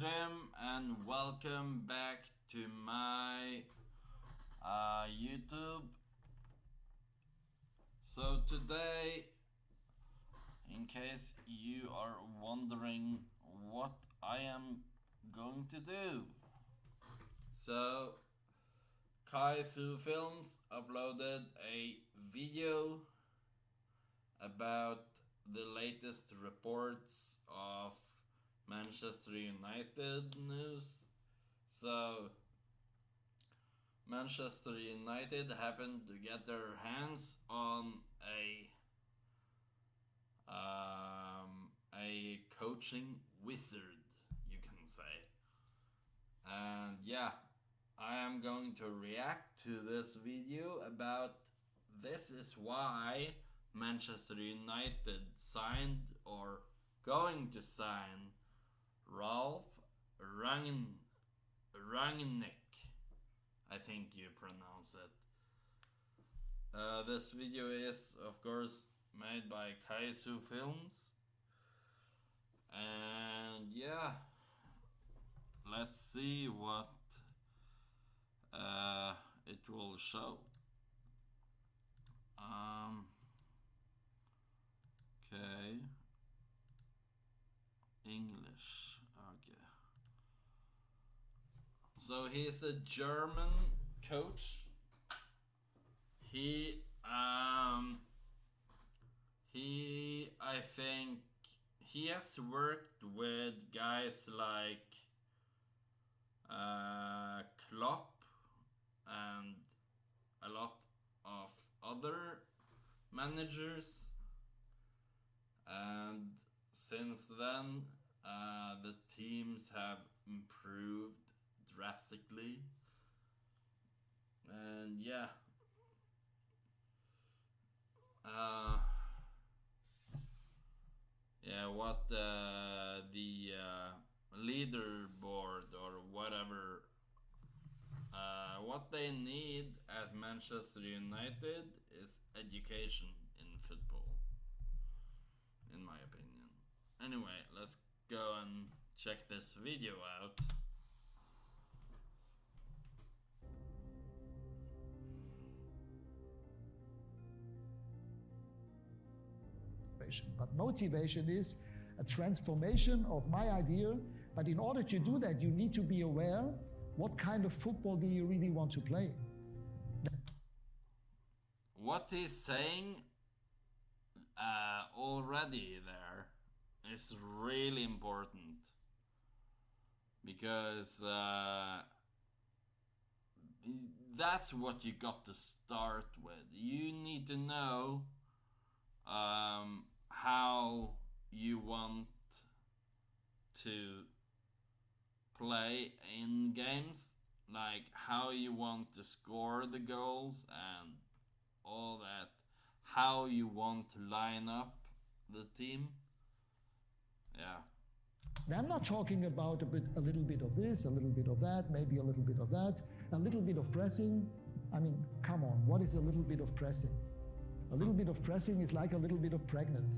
Trym, and welcome back to my YouTube. So today, in case you are wondering what I am going to do, so Kaisu Films uploaded a video about the latest reports of Manchester United news. So, Manchester United happened to get their hands on a coaching wizard, you can say. And yeah, I am going to react to this video about this is why Manchester United signed or going to sign Ralf Rangnick. I think you pronounce it. This video is, of course, made by Kaisu Films. And yeah, let's see what it will show. Okay. English. Okay. So he's a German coach. I think he has worked with guys like Klopp and a lot of other managers, and since then the teams have improved drastically. And yeah, what the leaderboard or whatever, what they need at Manchester United is education in football, in my opinion. Anyway, let's go and check this video out. But motivation is a transformation of my idea. But in order to do that, you need to be aware what kind of football do you really want to play. What he's saying already there is really important, because that's what you got to start with. You need to know how you want to play in games, like how you want to score the goals and all that, how you want to line up the team. Yeah. Now, I'm not talking about a little bit of this, a little bit of that, maybe a little bit of that, a little bit of pressing. I mean, come on, what is a little bit of pressing? A little bit of pressing is like a little bit of pregnant.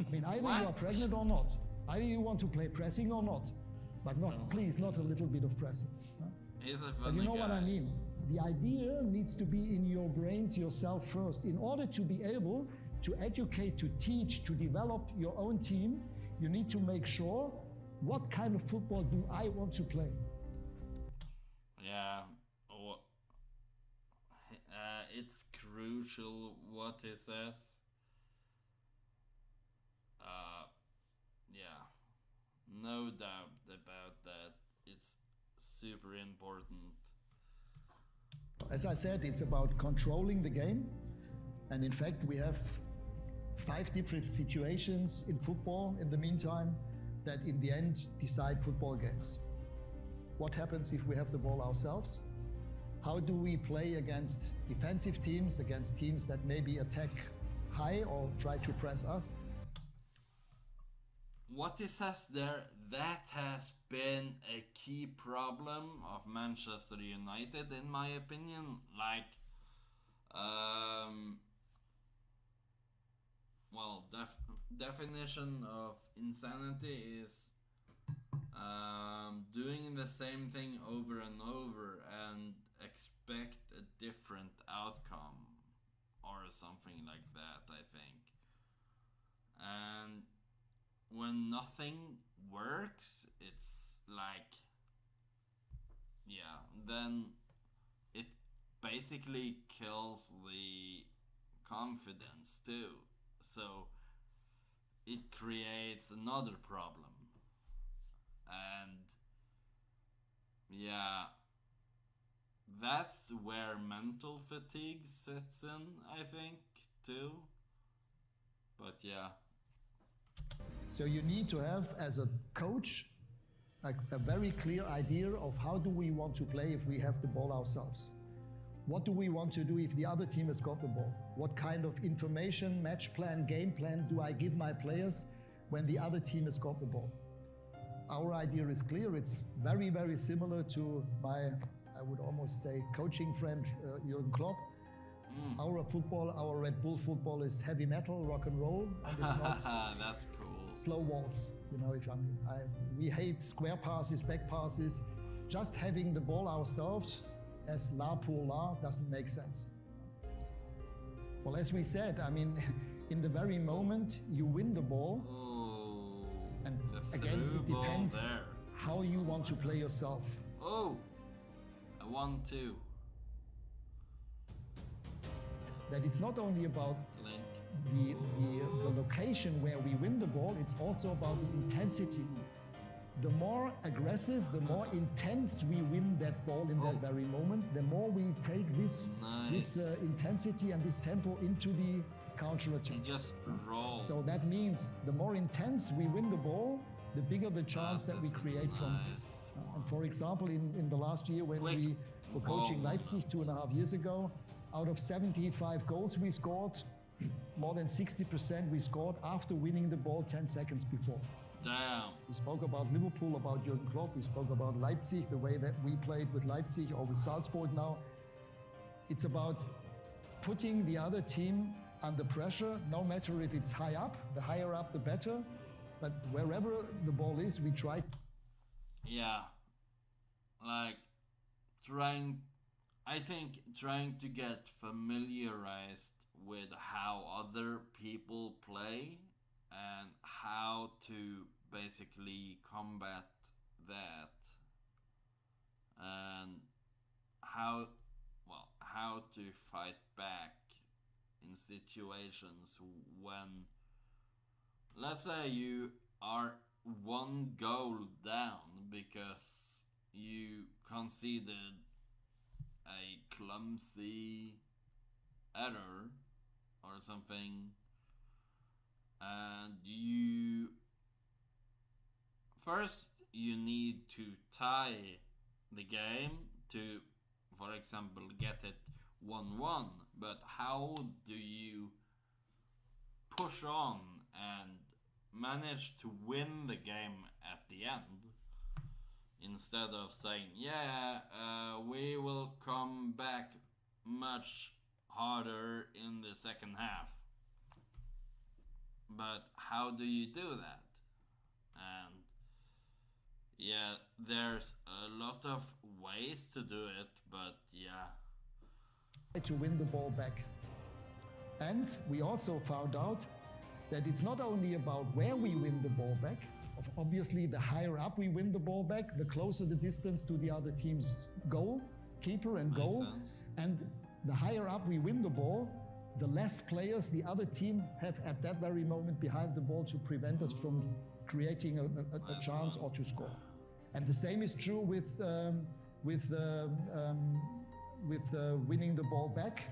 I mean, either you are pregnant or not. Either you want to play pressing or not. But not, please, not a little bit of pressing. He's a funny But you know guy. what I mean? The idea needs to be in your brains yourself first. In order to be able to educate, to teach, to develop your own team, you need to make sure what kind of football do I want to play. Yeah. It's crucial what he says. Yeah, no doubt about that. It's super important. As I said, it's about controlling the game. And in fact, we have 5 different situations in football in the meantime that in the end decide football games. What happens if we have the ball ourselves? How do we play against defensive teams, against teams that maybe attack high or try to press us? What he says there, that has been a key problem of Manchester United, in my opinion. Like, well, definition of insanity is Doing the same thing over and over and expect a different outcome or something like that, I think. And when nothing works, it's like, yeah, then it basically kills the confidence too. So it creates another problem. And yeah, that's where mental fatigue sets in, I think, too. But yeah. So you need to have, as a coach, a very clear idea of how do we want to play if we have the ball ourselves. What do we want to do if the other team has got the ball? What kind of information, match plan, game plan do I give my players when the other team has got the ball? Our idea is clear. It's very, very similar to my, I would almost say, coaching friend Jürgen Klopp. Our football, our Red Bull football is heavy metal, rock and roll, and it's not That's cool. slow waltz. You know, we hate square passes, back passes. Just having the ball ourselves as la pour la doesn't make sense. Well, as we said, I mean, in the very moment you win the ball, and again, it depends how you want to play yourself. Oh, a 1-2. That it's not only about the location where we win the ball, it's also about the intensity. The more aggressive, the more intense we win that ball in that very moment, the more we take this intensity and this tempo into the counter-attack. It just rolls. So that means the more intense we win the ball, the bigger the chance that we create from this. And for example, in the last year when we were coaching Leipzig 2.5 years ago, out of 75 goals we scored, more than 60% we scored after winning the ball 10 seconds before. Damn. We spoke about Liverpool, about Jürgen Klopp, we spoke about Leipzig, the way that we played with Leipzig or with Salzburg now. It's about putting the other team under pressure, no matter if it's high up, the higher up the better, but wherever the ball is, we try. Yeah, like trying to get familiarized with how other people play and how to basically combat that, and how to fight back in situations when, let's say, you are one goal down because you conceded a clumsy error or something, and you need to tie the game to, for example, get it 1-1, but how do you push on and manage to win the game at the end, instead of saying, we will come back much harder in the second half? But how do you do that? And yeah, there's a lot of ways to do it, but yeah. To win the ball back. And we also found out that it's not only about where we win the ball back. Obviously, the higher up we win the ball back, the closer the distance to the other team's goal, keeper and goal. And the higher up we win the ball, the less players the other team have at that very moment behind the ball to prevent us from creating a chance or to score. And the same is true with winning the ball back,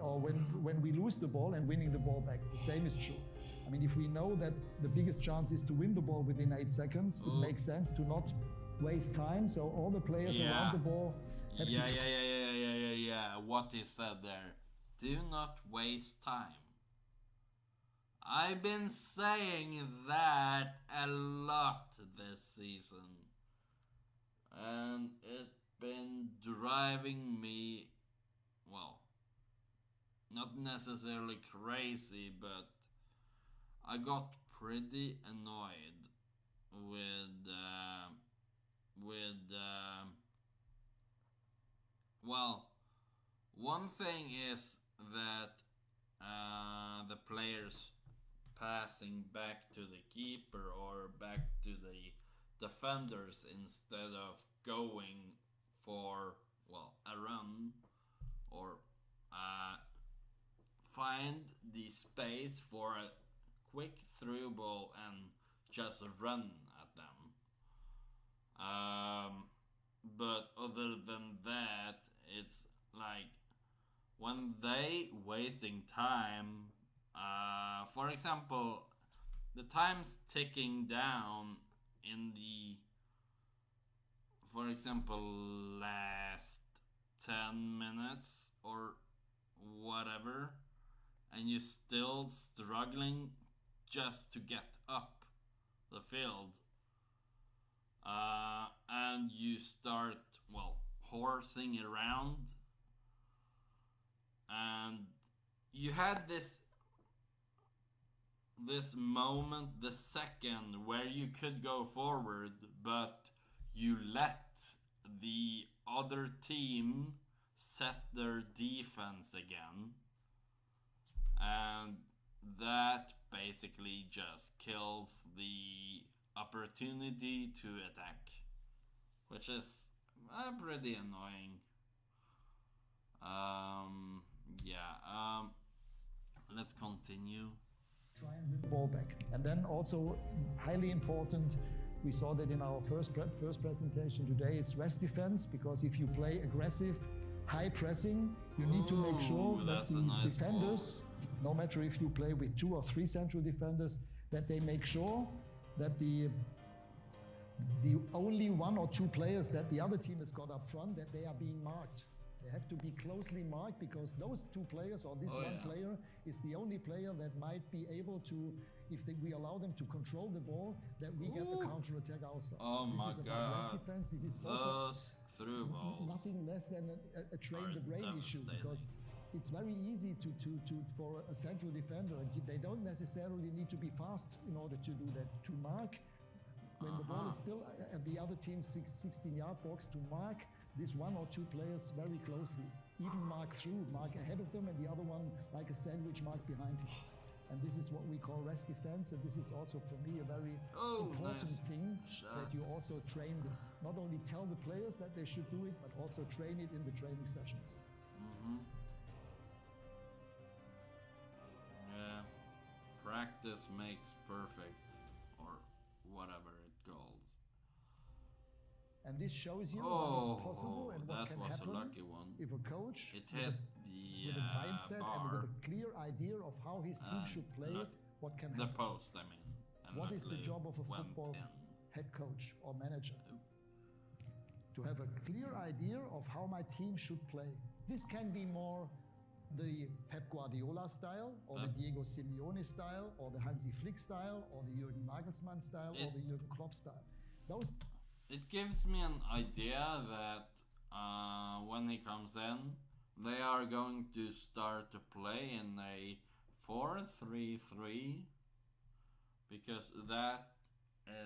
or when we lose the ball and winning the ball back. The same is true. I mean, if we know that the biggest chance is to win the ball within 8 seconds, it makes sense to not waste time. So all the players around the ball have to... What is said there? Do not waste time. I've been saying that a lot this season, and it's been driving me, well, not necessarily crazy, but I got pretty annoyed with with well, one thing is that the players passing back to the keeper or back to the defenders instead of going for, well, a run or uh, find the space for a quick through ball and just run at them. But other than that, it's like when they wasting time. For example, the time's ticking down in the, for example, last 10 minutes or whatever, and you're still struggling just to get up the field. And you start, well, horsing around, and you had this moment, the second where you could go forward, but you let the other team set their defense again, and that basically just kills the opportunity to attack, which is pretty annoying. Let's continue. Try and win the ball back. And then also, highly important, we saw that in our first presentation today, it's rest defense, because if you play aggressive, high pressing, you need to make sure that the nice defenders, no matter if you play with 2 or 3 central defenders, that they make sure that the only 1 or 2 players that the other team has got up front, that they are being marked. They have to be closely marked, because those 2 players or this one player is the only player that might be able to, if we allow them to control the ball, that we get the counter attack ourselves. Oh so my this is God. about rest defense. This is also through balls. nothing less than a train the brain issue, because it's very easy for a central defender. They don't necessarily need to be fast in order to do that. To mark when the ball is still at the other team's 16-yard box, to mark this 1 or 2 players very closely, even mark ahead of them, and the other one like a sandwich mark behind him. And this is what we call rest defense, and this is also for me a very important thing, that you also train this. Not only tell the players that they should do it, but also train it in the training sessions. Yeah, practice makes perfect, or whatever it calls. And this shows you what is possible and what that can was happen a lucky one. if a coach It hit with a mindset bar. and with a clear idea of how his team should play, what can the happen. post, I mean. And What is the job of a went football in. head coach or manager? To have a clear idea of how my team should play. This can be more the Pep Guardiola style, or the Diego Simeone style, or the Hansi Flick style, or the Jürgen Nagelsmann style, or the Jürgen Klopp style. It gives me an idea that when he comes in, they are going to start to play in a 4-3-3, because that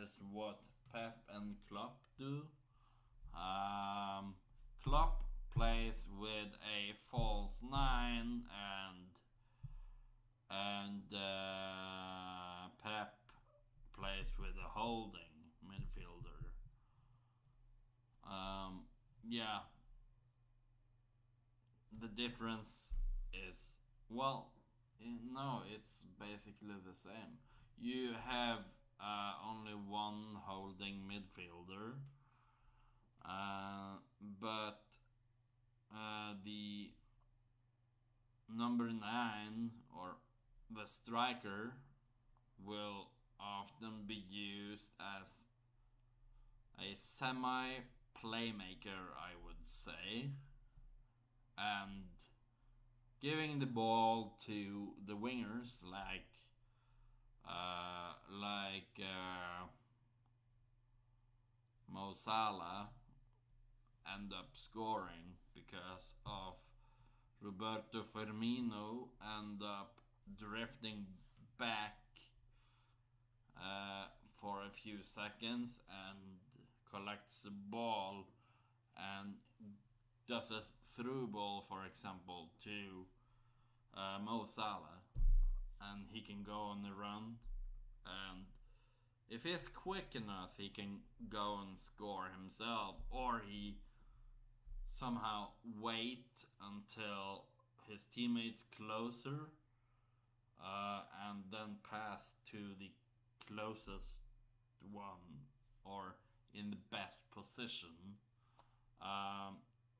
is what Pep and Klopp do. Klopp plays with a false 9, and Pep plays with a holding midfielder. Yeah, the difference is, well, no, it's basically the same. You have only one holding midfielder, but the number 9, or the striker, will often be used as a semi-playmaker, I would say, and giving the ball to the wingers like Mo Salah end up scoring, because of Roberto Firmino end up drifting back for a few seconds and collects the ball and does a through ball, for example, to Mo Salah, and he can go on the run, and if he's quick enough he can go and score himself, or he somehow wait until his teammates closer and then pass to the closest one or in the best position.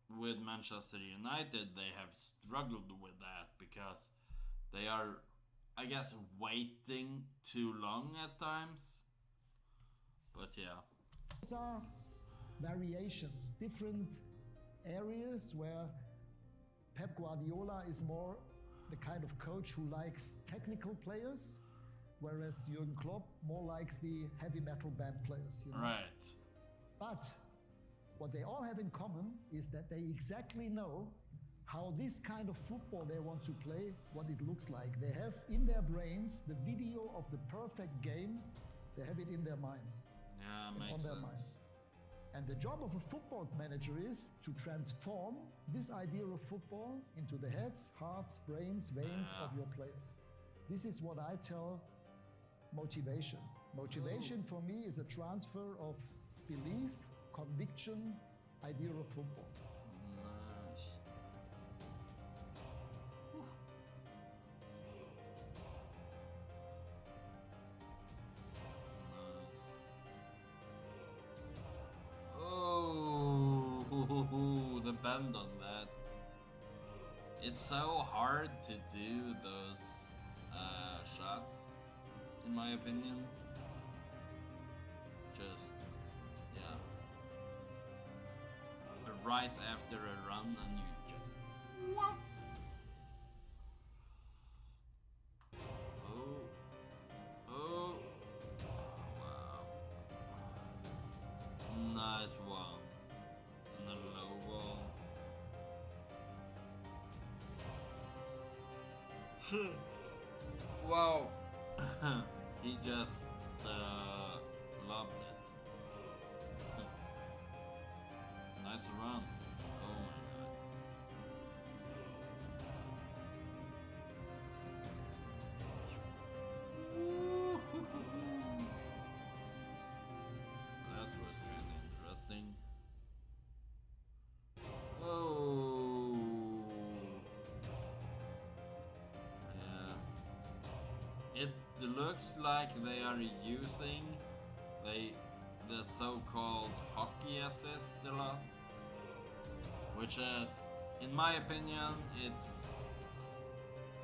With Manchester United, they have struggled with that because they are, I guess, waiting too long at times. But yeah. Those are variations, different areas where Pep Guardiola is more the kind of coach who likes technical players, whereas Jurgen Klopp more likes the heavy metal band players. You know? Right. But what they all have in common is that they exactly know how this kind of football they want to play, what it looks like. They have in their brains the video of the perfect game. They have it in their minds. Yeah, makes sense. And the job of a football manager is to transform this idea of football into the heads, hearts, brains, veins of your players. This is what I tell motivation. Motivation for me is a transfer of belief, conviction, idea of football. Nice. Oh, the bend on that. It's so hard to do those shots, in my opinion. Just, yeah. Right after a run and you just... What? Oh, wow. Nice one. And a low ball. Wow. He just loved it. Nice run. Oh my god. That was kind of interesting. Oh. Yeah. It looks like they are using the so-called hockey assist a lot, which is, in my opinion, it's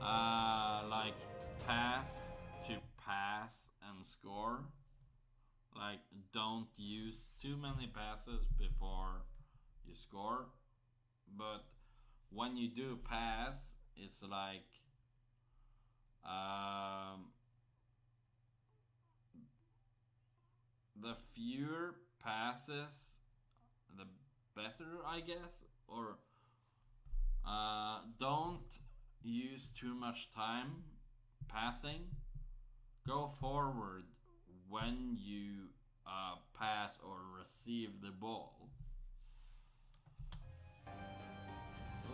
like pass to pass and score. Like, don't use too many passes before you score, but when you do pass, it's like the fewer passes, the better, I guess. Or don't use too much time passing. Go forward when you pass or receive the ball.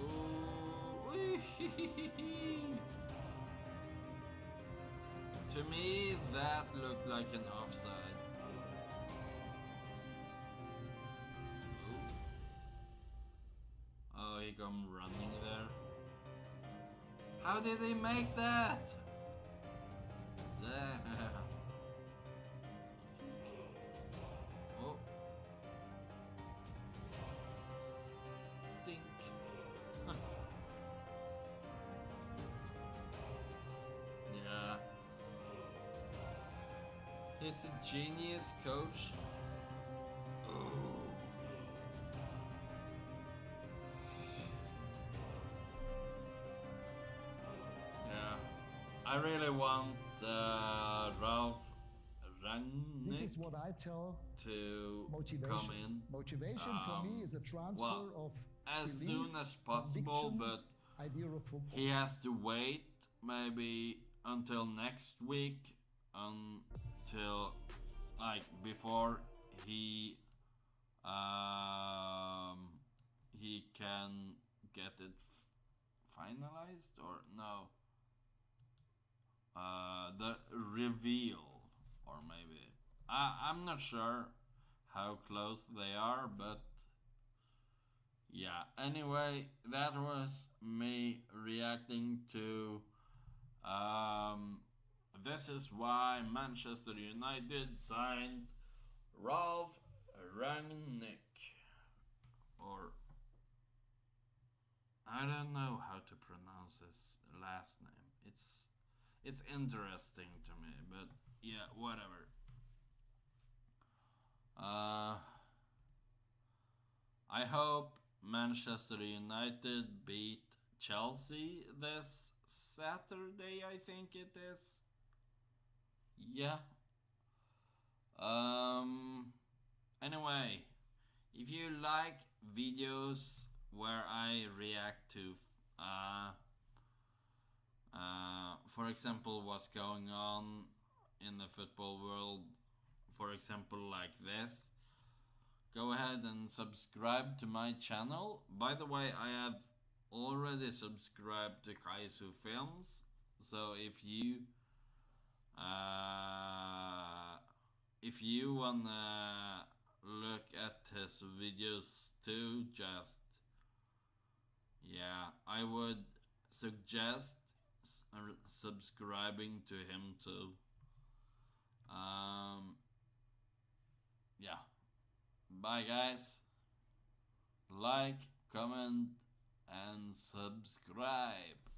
Ooh. To me, that looked like an offside. Oh, he come running there. How did he make that? Oh. Dink. Yeah. He's a genius coach. Oh. I really want Ralf Rangnick This is what I tell to motivation. come in. Motivation for me is a transfer of as belief, soon as possible, but idea of football. he has to wait maybe until next week until like before he can get it finalized, or no, the reveal, or maybe I'm not sure how close they are, but yeah. Anyway, that was me reacting to this is why Manchester United signed Ralf Rangnick, or I don't know how to pronounce his last name. It's interesting to me, but yeah, whatever. I hope Manchester United beat Chelsea this Saturday, I think it is. Yeah. Anyway, if you like videos where I react to for example, what's going on in the football world, for example, like this, go ahead and subscribe to my channel. By the way, I have already subscribed to Kaisu Films, so if you wanna look at his videos too, just yeah, I would suggest subscribing to him too. Yeah. Bye guys. Like, comment, and subscribe.